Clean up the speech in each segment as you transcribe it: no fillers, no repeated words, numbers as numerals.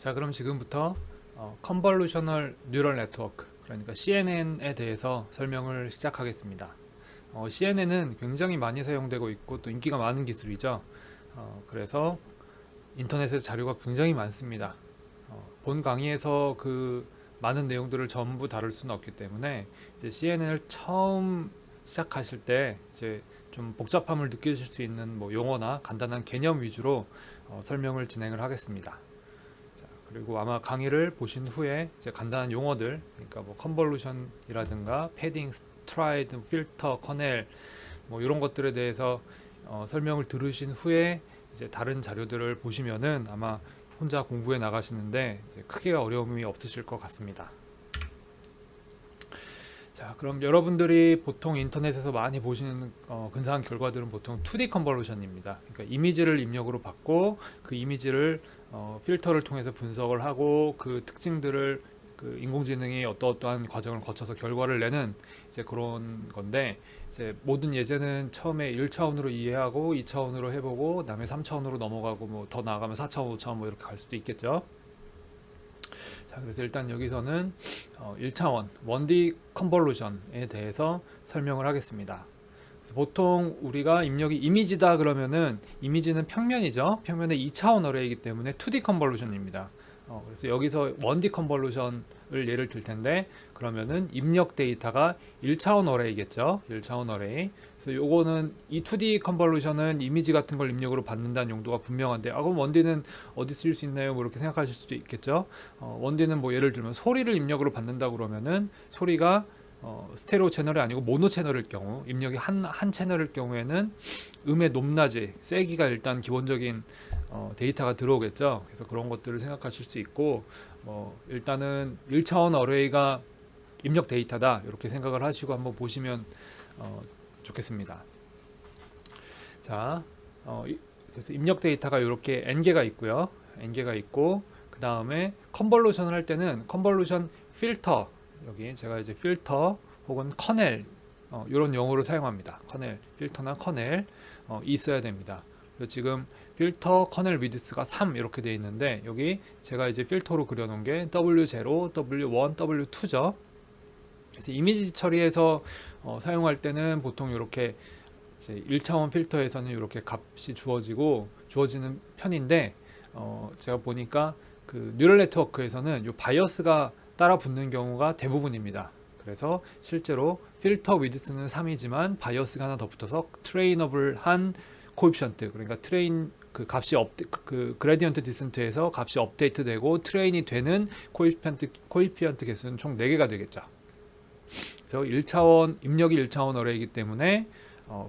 자, 그럼 지금부터 컨볼루셔널 뉴럴 네트워크, 그러니까 CNN에 대해서 설명을 시작하겠습니다. CNN은 굉장히 많이 사용되고 있고 또 인기가 많은 기술이죠. 그래서 인터넷에 자료가 굉장히 많습니다. 본 강의에서 그 많은 내용들을 전부 다룰 수는 없기 때문에 이제 CNN을 처음 시작하실 때 이제 좀 복잡함을 느끼실 수 있는 뭐 용어나 간단한 개념 위주로 설명을 진행을 하겠습니다. 자, 그리고 아마 강의를 보신 후에 이제 간단한 용어들, 그러니까 뭐 컨볼루션이라든가 패딩, 스트라이드, 필터, 커넬 뭐 이런 것들에 대해서 설명을 들으신 후에 이제 다른 자료들을 보시면은 아마 혼자 공부해 나가시는데 이제 크게 어려움이 없으실 것 같습니다. 자, 그럼 여러분들이 보통 인터넷에서 많이 보시는 근사한 결과들은 보통 2D 컨볼루션입니다. 그러니까 이미지를 입력으로 받고 그 이미지를 필터를 통해서 분석을 하고 그 특징들을 그 인공지능이 어떠한 과정을 거쳐서 결과를 내는 이제 그런 건데, 이제 모든 예제는 처음에 1차원으로 이해하고 2차원으로 해보고 그다음에 3차원으로 넘어가고 뭐 더 나아가면 4차원, 5차원 뭐 이렇게 갈 수도 있겠죠. 자, 그래서 일단 여기서는 1차원 1D 컨볼루션에 대해서 설명을 하겠습니다. 그래서 보통 우리가 입력이 이미지다 그러면은 이미지는 평면이죠. 평면의 2차원 어레이이기 때문에 2D 컨볼루션입니다. 그래서 여기서 1D 컨볼루션을 예를 들 텐데, 그러면은 입력 데이터가 1차원 어레이겠죠. 1차원 어레이. 그래서 요거는 이 2D 컨볼루션은 이미지 같은 걸 입력으로 받는다는 용도가 분명한데, 그럼 1D는 어디 쓸 수 있나요? 뭐 이렇게 생각하실 수도 있겠죠. 1D는 뭐 예를 들면 소리를 입력으로 받는다 그러면은 소리가 스테레오 채널이 아니고 모노 채널일 경우, 입력이 한 채널일 경우에는 음의 높낮이, 세기가 일단 기본적인 데이터가 들어오겠죠. 그래서 그런 것들을 생각하실 수 있고, 일단은 1차원 어레이가 입력 데이터다 이렇게 생각을 하시고 한번 보시면 좋겠습니다. 자, 그래서 입력 데이터가 이렇게 n개가 있고요. n개가 있고, 그 다음에 컨볼루션을 할 때는 컨볼루션 필터, 여기 제가 이제 필터 혹은 커넬 이런 용어를 사용합니다. 커넬, 필터나 커넬 있어야 됩니다. 그래서 지금 필터 커넬 위드스가 3 이렇게 되어 있는데, 여기 제가 이제 필터로 그려놓은 게 W0, W1, W2죠. 그래서 이미지 처리에서 사용할 때는 보통 이렇게 이제 1차원 필터에서는 이렇게 값이 주어지는 편인데, 제가 보니까 그 뉴럴 네트워크에서는 이 바이어스가 따라 붙는 경우가 대부분입니다. 그래서 실제로 필터 위드스는 3이지만 바이어스가 하나 더 붙어서 트레이너블한 코에피션트, 그러니까 트레인 그 값이 그 그레디언트 디센트에서 값이 업데이트되고 트레인이 되는 코에피션트 개수는 총 4개가 되겠죠. 그래서 1차원 입력이 1차원 어레이이기 때문에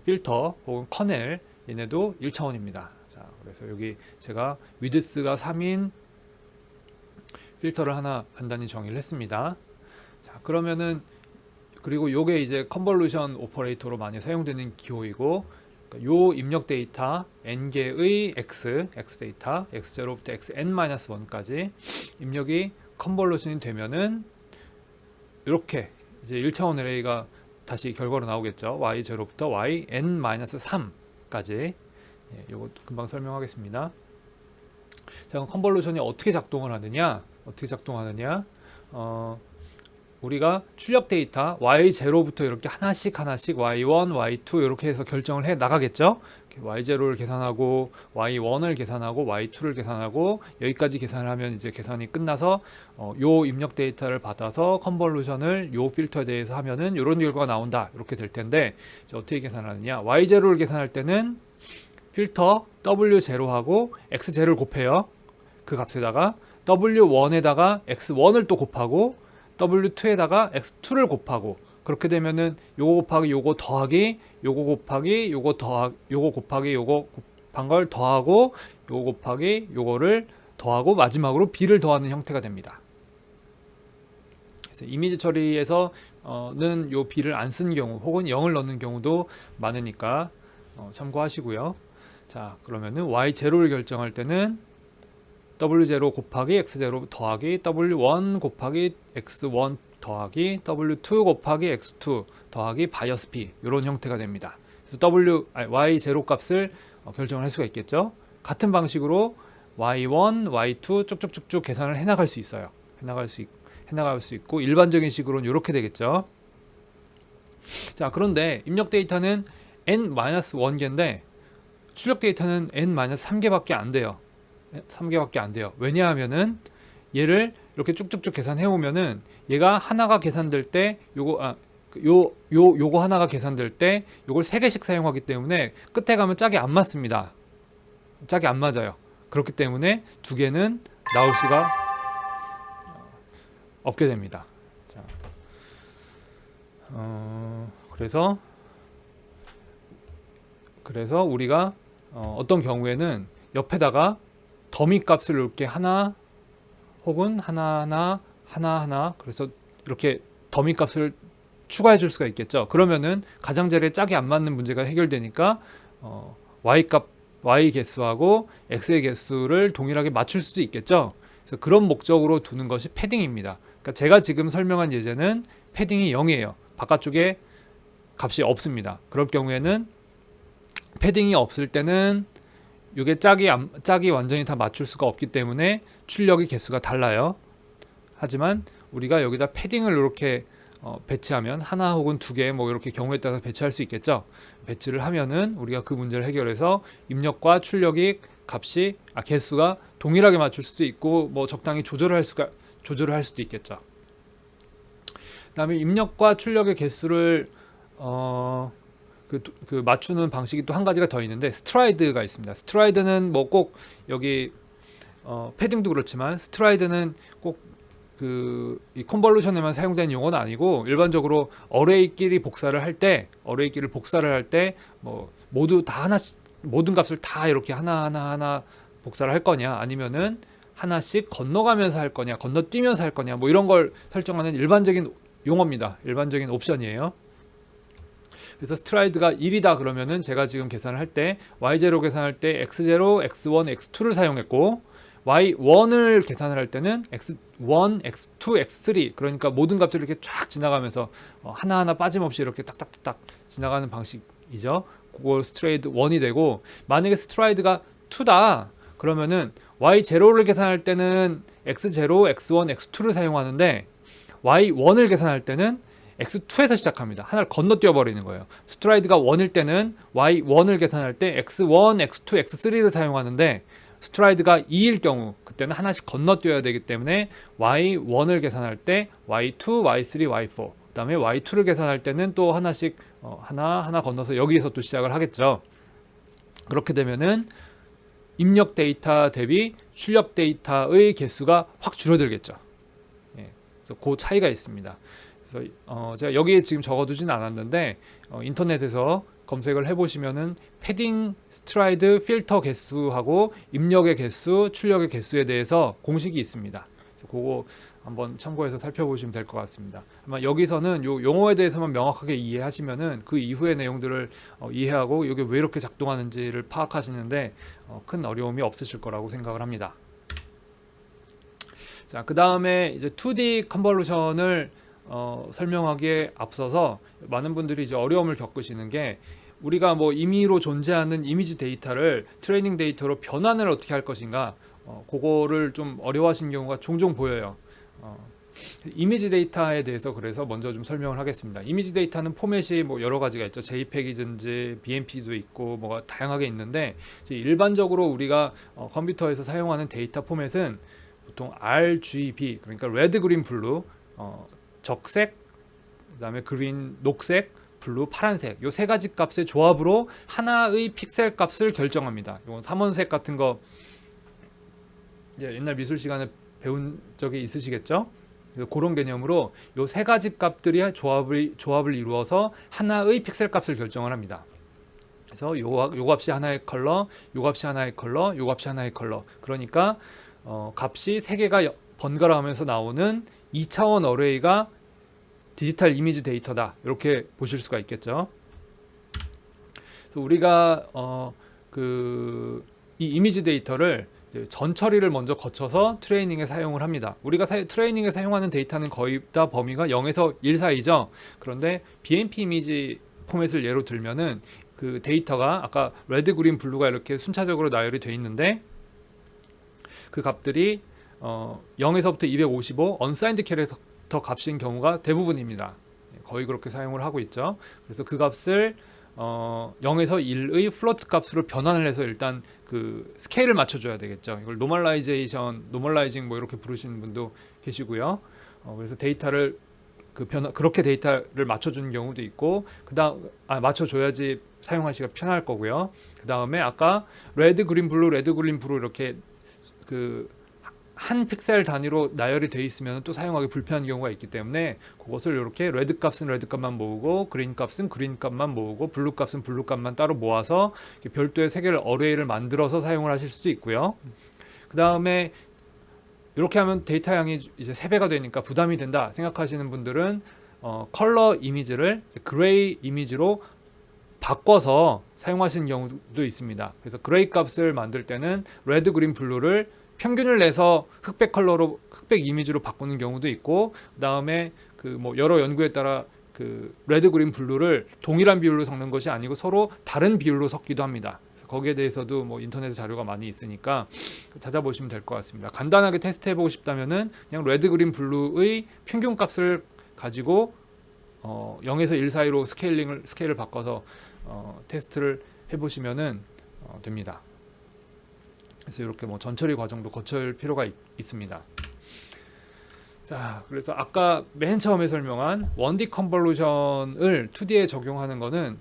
필터 혹은 커넬 얘네도 1차원입니다. 자, 그래서 여기 제가 위드스가 3인 필터를 하나 간단히 정의를 했습니다. 자, 그러면은 그리고 요게 이제 컨볼루션 오퍼레이터로 많이 사용되는 기호이고, 그러니까 요 입력 데이터 n개의 x 데이터 x0부터 xn-1까지 입력이 컨볼루션이 되면은 이렇게 이제 1차원 어레이가 다시 결과로 나오겠죠. y0부터 yn-3까지. 요거 금방 설명하겠습니다. 자, 그럼 컨볼루션이 어떻게 작동을 하느냐? 우리가 출력 데이터 y0부터 이렇게 하나씩 y1, y2 이렇게 해서 결정을 해 나가겠죠. y0를 계산하고 y1을 계산하고 y2를 계산하고 여기까지 계산을 하면 이제 계산이 끝나서 요 입력 데이터를 받아서 컨볼루션을 요 필터에 대해서 하면은 이런 결과가 나온다 이렇게 될 텐데, 이제 어떻게 계산을 하느냐? y0를 계산할 때는 필터 w0하고 x0를 곱해요. 그 값에다가 w1에다가 x1을 또 곱하고 w2에다가 x2를 곱하고, 그렇게 되면은 요거 곱하기 요거 더하기 요거 곱하기 요거 곱하기 요거 곱한 걸 더하고 요거 곱하기 요거를 더하고 마지막으로 b를 더하는 형태가 됩니다. 그래서 이미지 처리에서는 요 b를 안 쓴 경우 혹은 0을 넣는 경우도 많으니까 참고하시고요. 자, 그러면은 y0를 결정할 때는 w0 곱하기 x0 더하기 w1 곱하기 x1 더하기 w2 곱하기 x2 더하기 바이어스 p 이런 형태가 됩니다. 그래서 y0 값을 결정을 할 수가 있겠죠. 같은 방식으로 y1, y2 쭉쭉쭉쭉 계산을 해나갈 수 있어요. 해나갈 수 있고 일반적인 식으로는 이렇게 되겠죠. 자, 그런데 입력 데이터는 n-1개인데 출력 데이터는 n-3개밖에 안 돼요. 3개밖에 안 돼요. 왜냐하면은 얘를 이렇게 쭉쭉쭉 계산해 오면은 얘가 하나가 계산될 때 요거 하나가 계산될 때 요걸 3개씩 사용하기 때문에 끝에 가면 짝이 안 맞습니다. 짝이 안 맞아요. 그렇기 때문에 2개는 나올 수가 없게 됩니다. 자, 그래서 우리가 어떤 경우에는 옆에다가 더미 값을 이렇게 하나 혹은 하나하나 그래서 이렇게 더미 값을 추가해 줄 수가 있겠죠. 그러면은 가장자리에 짝이 안 맞는 문제가 해결되니까 y 개수하고 x의 개수를 동일하게 맞출 수도 있겠죠. 그래서 그런 목적으로 두는 것이 패딩입니다. 그러니까 제가 지금 설명한 예제는 패딩이 0이에요. 바깥쪽에 값이 없습니다. 그럴 경우에는 패딩이 없을 때는 이게 짝이 완전히 다 맞출 수가 없기 때문에 출력의 개수가 달라요. 하지만 우리가 여기다 패딩을 이렇게 배치하면 하나 혹은 2개 뭐 이렇게 경우에 따라서 배치할 수 있겠죠. 배치를 하면은 우리가 그 문제를 해결해서 입력과 출력이 개수가 동일하게 맞출 수도 있고 뭐 적당히 조절을 할 수도 있겠죠. 그다음에 입력과 출력의 개수를 맞추는 방식이 또 한 가지가 더 있는데 스트라이드가 있습니다. 스트라이드는 뭐 꼭 여기 패딩도 그렇지만 스트라이드는 꼭 이 컨볼루션에만 사용되는 용어는 아니고 일반적으로 어레이끼리 복사를 할 때 뭐 모두 다 하나씩 모든 값을 다 이렇게 하나 복사를 할 거냐 아니면은 하나씩 건너가면서 할 거냐 건너뛰면서 할 거냐 뭐 이런 걸 설정하는 일반적인 용어입니다. 일반적인 옵션이에요. 그래서 스트라이드가 1이다 그러면은 제가 지금 계산을 할 때 y0 계산할 때 x0, x1, x2를 사용했고 y1을 계산을 할 때는 x1, x2, x3 그러니까 모든 값들을 이렇게 쫙 지나가면서 하나하나 빠짐없이 이렇게 딱딱딱 지나가는 방식이죠. 그걸 스트라이드 1이 되고 만약에 스트라이드가 2다 그러면은 y0를 계산할 때는 x0, x1, x2를 사용하는데 y1을 계산할 때는 x2에서 시작합니다. 하나를 건너뛰어 버리는 거예요. 스트라이드가 1일 때는 y1을 계산할 때 x1, x2, x3를 사용하는데 스트라이드가 2일 경우 그때는 하나씩 건너뛰어야 되기 때문에 y1을 계산할 때 y2, y3, y4 그 다음에 y2를 계산할 때는 또 하나씩 하나 건너서 여기에서 또 시작을 하겠죠. 그렇게 되면은 입력 데이터 대비 출력 데이터의 개수가 확 줄어들겠죠. 그래서 그 차이가 있습니다. 그래서 제가 여기에 지금 적어두진 않았는데 인터넷에서 검색을 해보시면은 패딩, 스트라이드, 필터 개수하고 입력의 개수, 출력의 개수에 대해서 공식이 있습니다. 그래서 그거 한번 참고해서 살펴보시면 될 것 같습니다. 아마 여기서는 요 용어에 대해서만 명확하게 이해하시면은 그 이후의 내용들을 이해하고 이게 왜 이렇게 작동하는지를 파악하시는데 큰 어려움이 없으실 거라고 생각을 합니다. 자, 그 다음에 이제 2D 컨볼루션을 설명하기에 앞서서 많은 분들이 이제 어려움을 겪으시는 게 우리가 뭐 임의로 존재하는 이미지 데이터를 트레이닝 데이터로 변환을 어떻게 할 것인가 그거를 좀 어려워하시는 경우가 종종 보여요. 이미지 데이터에 대해서 그래서 먼저 좀 설명을 하겠습니다. 이미지 데이터는 포맷이 뭐 여러 가지가 있죠. JPEG이든지 BMP도 있고 뭐가 다양하게 있는데 일반적으로 우리가 컴퓨터에서 사용하는 데이터 포맷은 보통 RGB 그러니까 레드, 그린, 블루 적색, 그다음에 그린, 녹색, 블루, 파란색 요 세 가지 값의 조합으로 하나의 픽셀 값을 결정합니다. 이건 삼원색 같은 거 이제 옛날 미술 시간에 배운 적이 있으시겠죠? 그래서 그런 개념으로 요 세 가지 값들이 조합을 이루어서 하나의 픽셀 값을 결정을 합니다. 그래서 요 값이 하나의 컬러, 요 값이 하나의 컬러, 요 값이 하나의 컬러. 그러니까 값이 세 개가 번갈아 가면서 나오는 2차원 어레이가 디지털 이미지 데이터다 이렇게 보실 수가 있겠죠. 그래서 우리가 이 이미지 데이터를 이제 전 처리를 먼저 거쳐서 트레이닝에 사용을 합니다. 우리가 트레이닝에 사용하는 데이터는 거의 다 범위가 0에서 1 사이죠. 그런데 BMP 이미지 포맷을 예로 들면은 그 데이터가 아까 레드, 그린, 블루가 이렇게 순차적으로 나열이 돼 있는데 그 값들이 0에서부터 255 언사인드 캐릭터 값인 경우가 대부분입니다. 거의 그렇게 사용을 하고 있죠. 그래서 그 값을 0에서 1의 플로트 값으로 변환을 해서 일단 그 스케일을 맞춰줘야 되겠죠. 이걸 노멀라이징 뭐 이렇게 부르시는 분도 계시고요. 그래서 데이터를 그렇게 데이터를 맞춰주는 경우도 있고, 맞춰줘야지 사용하시기가 편할 거고요. 그 다음에 아까 레드, 그린, 블루 이렇게 한 픽셀 단위로 나열이 돼 있으면 또 사용하기 불편한 경우가 있기 때문에 그것을 이렇게 레드 값은 레드 값만 모으고 그린 값은 그린 값만 모으고 블루 값은 블루 값만 따로 모아서 별도의 세 개를 어레이를 만들어서 사용을 하실 수도 있고요. 그 다음에 이렇게 하면 데이터 양이 이제 3배가 되니까 부담이 된다 생각하시는 분들은 컬러 이미지를 그레이 이미지로 바꿔서 사용하시는 경우도 있습니다. 그래서 그레이 값을 만들 때는 레드, 그린, 블루를 평균을 내서 흑백 이미지로 바꾸는 경우도 있고, 그 다음에 여러 연구에 따라 레드, 그린, 블루를 동일한 비율로 섞는 것이 아니고 서로 다른 비율로 섞기도 합니다. 그래서 거기에 대해서도 인터넷 자료가 많이 있으니까 찾아보시면 될 것 같습니다. 간단하게 테스트해보고 싶다면은 그냥 레드, 그린, 블루의 평균 값을 가지고 0에서 1 사이로 스케일을 바꿔서 테스트를 해보시면은 됩니다. 그래서 이렇게 전처리 과정도 거칠 필요가 있습니다. 자, 그래서 아까 맨 처음에 설명한 1D 컨볼루션을 2D에 적용하는 거는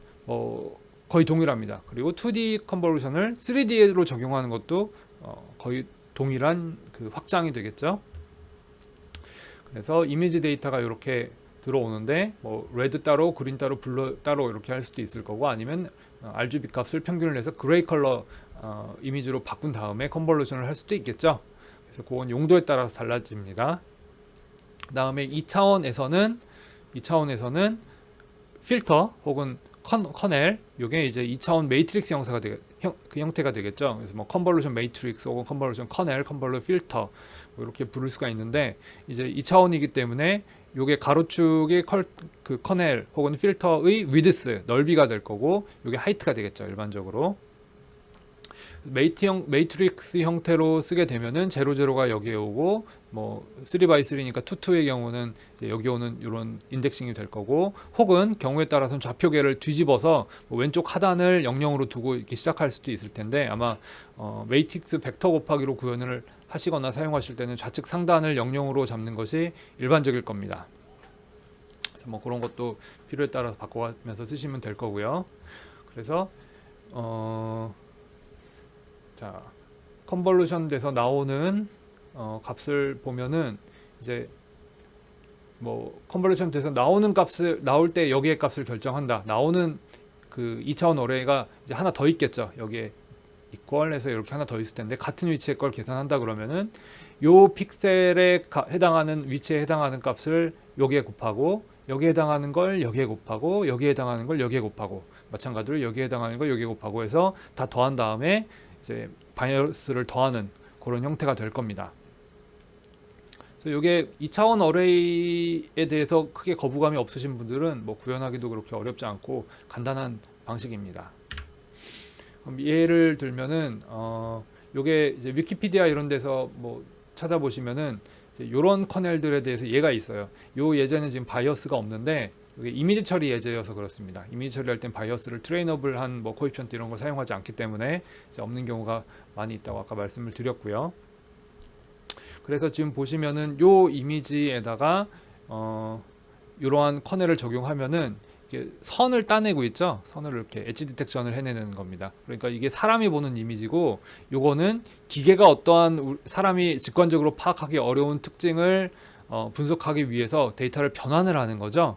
거의 동일합니다. 그리고 2D 컨볼루션을 3D로 적용하는 것도 거의 동일한 확장이 되겠죠. 그래서 이미지 데이터가 이렇게 들어오는데 레드 따로, 그린 따로, 블루 따로 이렇게 할 수도 있을 거고, 아니면 RGB 값을 평균을 내서 그레이 컬러 이미지로 바꾼 다음에 컨볼루션을 할 수도 있겠죠. 그래서 그건 용도에 따라서 달라집니다. 그 다음에 2차원에서는 필터 혹은 커넬, 이게 이제 2차원 매트릭스 형태가 되겠죠. 그래서 컨볼루션 매트릭스 혹은 컨볼루션 커넬, 컨볼루 필터 이렇게 부를 수가 있는데, 이제 2차원이기 때문에 요게 가로축의 커넬 혹은 필터의 위드스, 넓이가 될 거고, 요게 하이트가 되겠죠. 일반적으로 매트릭스 형태로 쓰게 되면은 00가 여기에 오고, 3x3니까 2의 경우는 이제 여기 오는 이런 인덱싱이 될 거고, 혹은 경우에 따라서는 좌표계를 뒤집어서 왼쪽 하단을 00으로 두고 이렇게 시작할 수도 있을 텐데, 아마 매트릭스 벡터 곱하기로 구현을 하시거나 사용하실 때는 좌측 상단을 00으로 잡는 것이 일반적일 겁니다. 그래서 그런 것도 필요에 따라서 바꿔가면서 쓰시면 될 거고요. 그래서 자, 컨볼루션 돼서 나오는 값을 보면은 이제 컨볼루션 돼서 나올 때 여기에 값을 결정한다. 나오는 2차원 어레이가 이제 하나 더 있겠죠. 여기에 이퀄해서 이렇게 하나 더 있을 텐데, 같은 위치의 걸 계산한다 그러면은 요 픽셀에 해당하는 위치에 해당하는 값을 여기에 곱하고, 여기에 해당하는 걸 여기에 곱하고, 여기에 해당하는 걸 여기에 곱하고, 마찬가지로 여기에 해당하는 걸 여기에 곱하고 해서 다 더한 다음에 이제 바이어스를 더하는 그런 형태가 될 겁니다. 그래서 이게 2차원 어레이에 대해서 크게 거부감이 없으신 분들은 구현하기도 그렇게 어렵지 않고 간단한 방식입니다. 그럼 예를 들면은 요게 이제 위키피디아 이런 데서 찾아보시면은 이런 커넬들에 대해서 예가 있어요. 요 예제는 지금 바이어스가 없는데, 이게 이미지 처리 예제여서 그렇습니다. 이미지 처리할 땐 바이어스를 트레이너블 한 코에피션트 이런 걸 사용하지 않기 때문에 이제 없는 경우가 많이 있다고 아까 말씀을 드렸고요. 그래서 지금 보시면은 요 이미지에다가 이러한 커넬을 적용하면은 이렇게 선을 따내고 있죠. 선을 이렇게 엣지 디텍션을 해내는 겁니다. 그러니까 이게 사람이 보는 이미지고, 요거는 기계가 어떠한 사람이 직관적으로 파악하기 어려운 특징을 분석하기 위해서 데이터를 변환을 하는 거죠.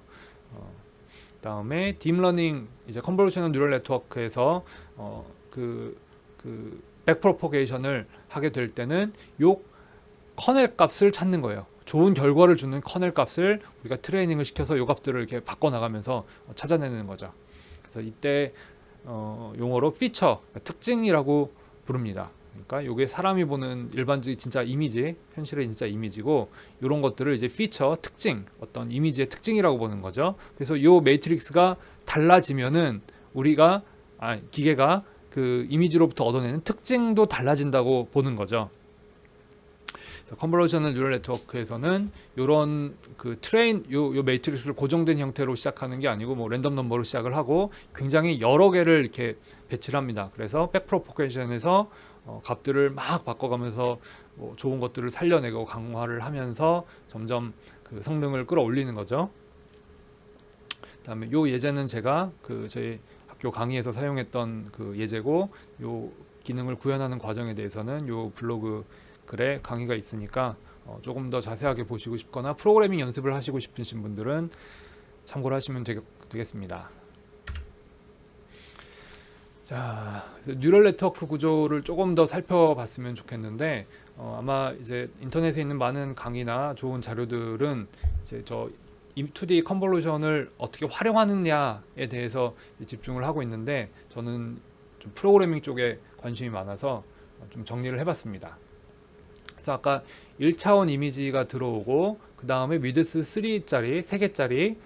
다음에 딥러닝, 이제 컨볼루셔널 뉴럴 네트워크에서 백프로포게이션을 하게 될 때는 요 커넬 값을 찾는 거예요. 좋은 결과를 주는 커넬 값을 우리가 트레이닝을 시켜서 요 값들을 이렇게 바꿔 나가면서 찾아내는 거죠. 그래서 이때 용어로 피처, 특징이라고 부릅니다. 그러니까 요게 사람이 보는 일반적인 진짜 이미지, 현실의 진짜 이미지고, 이런 것들을 이제 피처, 특징, 어떤 이미지의 특징이라고 보는 거죠. 그래서 요 매트릭스가 달라지면은 기계가 그 이미지로부터 얻어내는 특징도 달라진다고 보는 거죠. 컨볼루셔널 뉴럴 네트워크에서는 요런 그 요 매트릭스를 고정된 형태로 시작하는 게 아니고 뭐 랜덤 넘버로 시작을 하고 굉장히 여러 개를 이렇게 배치를 합니다. 그래서 백프로포게이션에서 값들을 막 바꿔가면서 뭐 좋은 것들을 살려내고 강화를 하면서 점점 그 성능을 끌어올리는 거죠. 그다음에 요 예제는 제가 그 저희 학교 강의에서 사용했던 그 예제고, 요 기능을 구현하는 과정에 대해서는 요 블로그 글에 강의가 있으니까 조금 더 자세하게 보시고 싶거나 프로그래밍 연습을 하시고 싶으신 분들은 참고를 하시면 되겠습니다. 자, 뉴럴 네트워크 구조를 조금 더 살펴봤으면 좋겠는데, 아마 이제 인터넷에 있는 많은 강의나 좋은 자료들은 이제 저 2D 컨볼루션을 어떻게 활용하느냐에 대해서 집중을 하고 있는데, 저는 좀 프로그래밍 쪽에 관심이 많아서 좀 정리를 해봤습니다. 그래서 아까 1차원 이미지가 들어오고 그 다음에 위드스 3짜리 3개짜리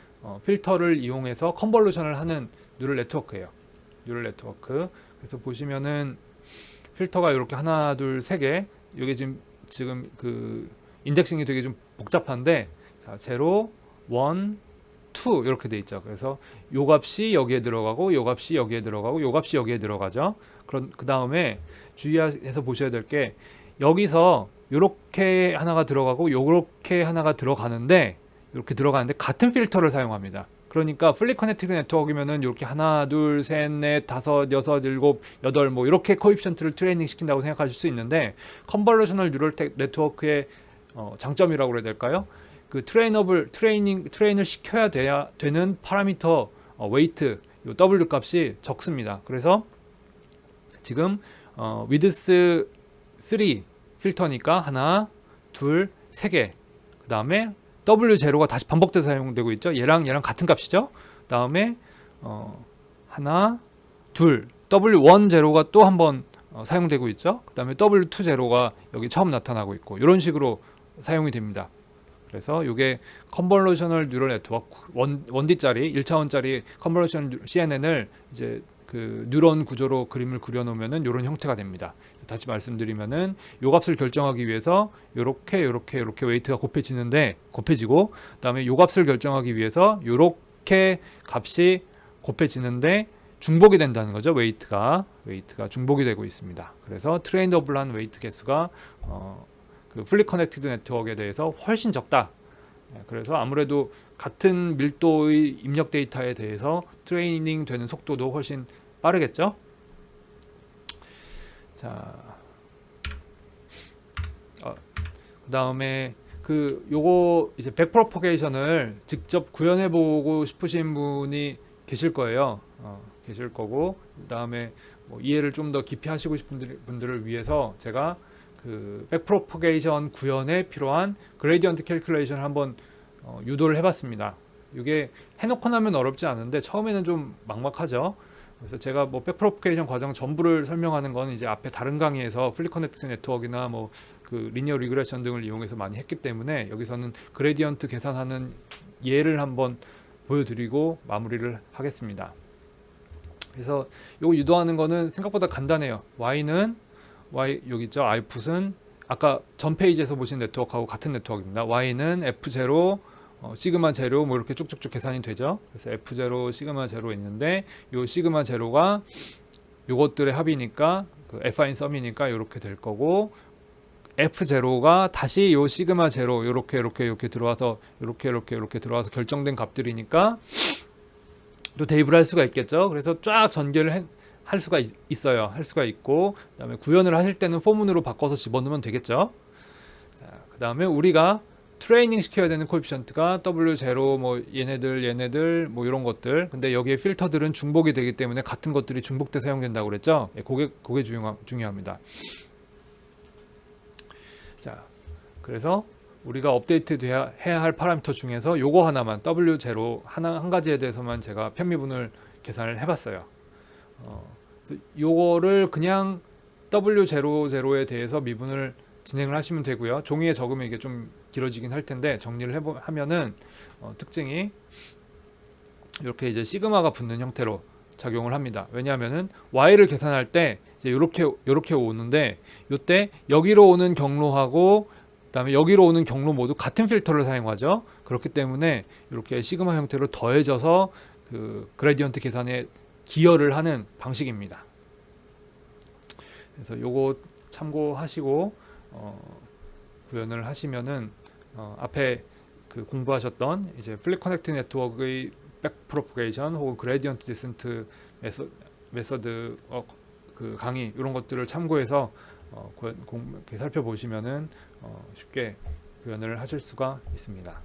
필터를 이용해서 컨볼루션을 하는 뉴럴 네트워크예요. 뉴럴 네트워크. 그래서 보시면은 필터가 이렇게 하나, 둘, 세 개. 이게 지금 그 인덱싱이 되게 좀 복잡한데, 자, 0, 1, 2 이렇게 돼 있죠. 그래서 요 값이 여기에 들어가고, 요 값이 여기에 들어가고, 요 값이 여기에 들어가죠. 그 다음에 주의해서 보셔야 될 게, 여기서 요렇게 하나가 들어가고 요렇게 하나가 들어가는데, 이렇게 들어가는데 같은 필터를 사용합니다. 그러니까 풀리 커넥티드 네트워크면은 이렇게 하나, 둘, 셋, 넷, 다섯, 여섯, 일곱, 여덟 뭐 이렇게 코에피션트를 트레이닝 시킨다고 생각하실 수 있는데, 컨볼루셔널 뉴럴 네트워크의 장점이라고 그래야 될까요? 그 트레인을 시켜야 되는 파라미터 웨이트, 요 W 값이 적습니다. 그래서 지금 위드스 3 필터니까 하나, 둘, 세 개. 그 다음에 W0가 다시 반복돼서 사용되고 있죠. 얘랑 같은 값이죠. 그 다음에 하나, 둘, W10가 또 한 번 사용되고 있죠. 그 다음에 W20가 여기 처음 나타나고 있고, 이런 식으로 사용이 됩니다. 그래서 이게 컨볼루셔널 뉴럴 네트워크 1D짜리 1차원짜리 컨볼루션 CNN을 이제 그 뉴런 구조로 그림을 그려놓으면은 이런 형태가 됩니다. 다시 말씀드리면은 요 값을 결정하기 위해서 요렇게 웨이트가 곱해지고, 그다음에 요 값을 결정하기 위해서 요렇게 값이 곱해지는데 중복이 된다는 거죠. 웨이트가 중복이 되고 있습니다. 그래서 트레인더블한 웨이트 개수가 그 풀리 커넥티드 네트워크에 대해서 훨씬 적다. 그래서 아무래도 같은 밀도의 입력 데이터에 대해서 트레이닝 되는 속도도 훨씬 빠르겠죠. 자, 그 다음에 요거 이제 백프로포게이션을 직접 구현해 보고 싶으신 분이 계실 거예요. 계실 거고, 그 다음에 뭐 이해를 좀 더 깊이 하시고 싶은 분들을 위해서 제가 그 백프로포게이션 구현에 필요한 그레디언트 캘큘레이션을 한번 유도를 해봤습니다. 이게 해놓고 나면 어렵지 않은데 처음에는 좀 막막하죠. 그래서 제가 뭐 백프로포게이션 과정 전부를 설명하는 건 이제 앞에 다른 강의에서 풀리 커넥티드 네트워크나 뭐 그 리니어 리그레션 등을 이용해서 많이 했기 때문에, 여기서는 그레디언트 계산하는 예를 한번 보여드리고 마무리를 하겠습니다. 그래서 이거 유도하는 거는 생각보다 간단해요. 여기 있죠. 아이풋은 아까 전 페이지에서 보신 네트워크하고 같은 네트워크입니다. Y는 F0, 시그마 제로 뭐 이렇게 쭉쭉쭉 계산이 되죠. 그래서 F0, 시그마 제로 있는데, 요 시그마 제로가 요것들의 합이니까 그 F인 썸이니까 이렇게 될 거고, F0가 다시 요 시그마 제로 이렇게 들어와서 이렇게 들어와서 결정된 값들이니까 또 대입을 할 수가 있겠죠. 그래서 쫙 전개를 할 수가 있고, 그다음에 구현을 하실 때는 포문으로 바꿔서 집어넣으면 되겠죠. 자, 그다음에 우리가 트레이닝 시켜야 되는 코에피션트가 W0 뭐 얘네들 뭐 이런 것들. 근데 여기에 필터들은 중복이 되기 때문에 같은 것들이 중복돼 사용된다고 그랬죠. 그게 중요합니다. 자, 그래서 우리가 업데이트 해야 할 파라미터 중에서 요거 하나만, W0 한 가지에 대해서만 제가 편미분을 계산을 해봤어요. 요거를 그냥 W00에 대해서 미분을 진행을 하시면 되고요. 종이에 적으면 이게 좀 길어지긴 할 텐데, 정리를 하면은 특징이 이렇게 이제 시그마가 붙는 형태로 작용을 합니다. 왜냐하면은 Y를 계산할 때 이제 요렇게 오는데, 요때 여기로 오는 경로하고 그다음에 여기로 오는 경로 모두 같은 필터를 사용하죠. 그렇기 때문에 이렇게 시그마 형태로 더해져서 그 그레디언트 계산에 기여를 하는 방식입니다. 그래서 요거 참고하시고 구현을 하시면은 앞에 그 공부하셨던 이제 플립 커넥트 네트워크의 백 프로포게이션 혹은 그레디언트 디센트 메서드 그 강의 이런 것들을 참고해서 이렇게 살펴보시면은 쉽게 구현을 하실 수가 있습니다.